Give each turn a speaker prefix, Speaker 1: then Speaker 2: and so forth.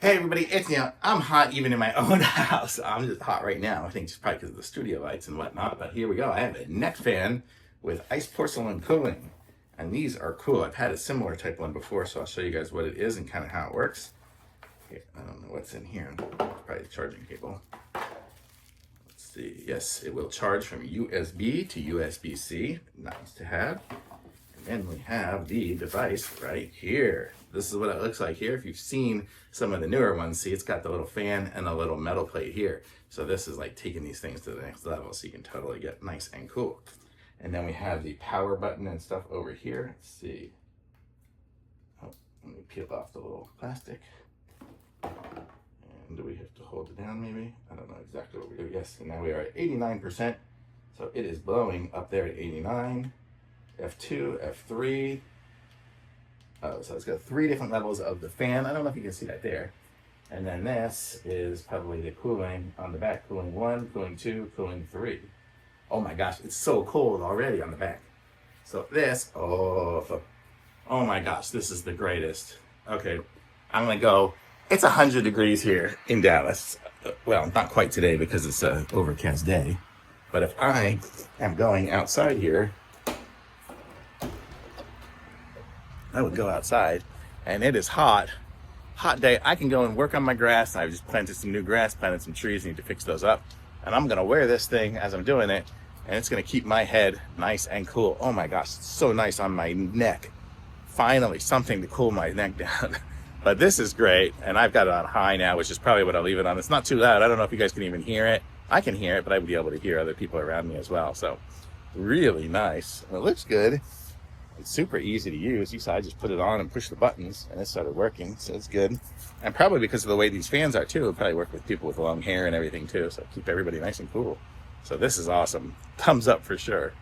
Speaker 1: Hey everybody, it's Neil. I'm hot even in my own house. I'm just hot right now. I think it's probably because of the studio lights and whatnot. But here we go. I have a neck fan with ice porcelain cooling. And these are cool. I've had a similar type one before, so I'll show you guys what it is and kind of how it works. Here, I don't know what's in here. Probably the charging cable. Let's see. Yes, it will charge from USB to USB-C. Nice to have. And we have the device right here. This is what it looks like here. If you've seen some of the newer ones, see it's got the little fan and a little metal plate here. So this is like taking these things to the next level so you can totally get nice and cool. And then we have the power button and stuff over here. Let's see. Oh, let me peel off the little plastic. And do we have to hold it down maybe? I don't know exactly what we do. Yes, and now we are at 89%. So it is blowing up there at 89. F2, F3. Oh, so it's got 3 different levels of the fan. I don't know if you can see that there. And then this is probably the cooling on the back. Cooling 1, cooling 2, cooling 3. Oh my gosh, it's so cold already on the back. So this, oh my gosh, this is the greatest. Okay, I'm gonna go. It's 100 degrees here in Dallas. Well, not quite today because it's an overcast day. But if I am going outside here, I would go outside and it is hot day. I can go and work on my grass. I just planted some new grass, planted some trees, need to fix those up. And I'm gonna wear this thing as I'm doing it, and it's gonna keep my head nice and cool. Oh my gosh, it's so nice on my neck. Finally, something to cool my neck down. But this is great, and I've got it on high now, which is probably what I'll leave it on. It's not too loud. I don't know if you guys can even hear it. I can hear it, but I would be able to hear other people around me as well. So really nice. It looks good. It's super easy to use. You saw I just put it on and push the buttons and it started working, so it's good. And probably because of the way these fans are too, it'll probably work with people with long hair and everything too, so keep everybody nice and cool. So this is awesome. Thumbs up for sure.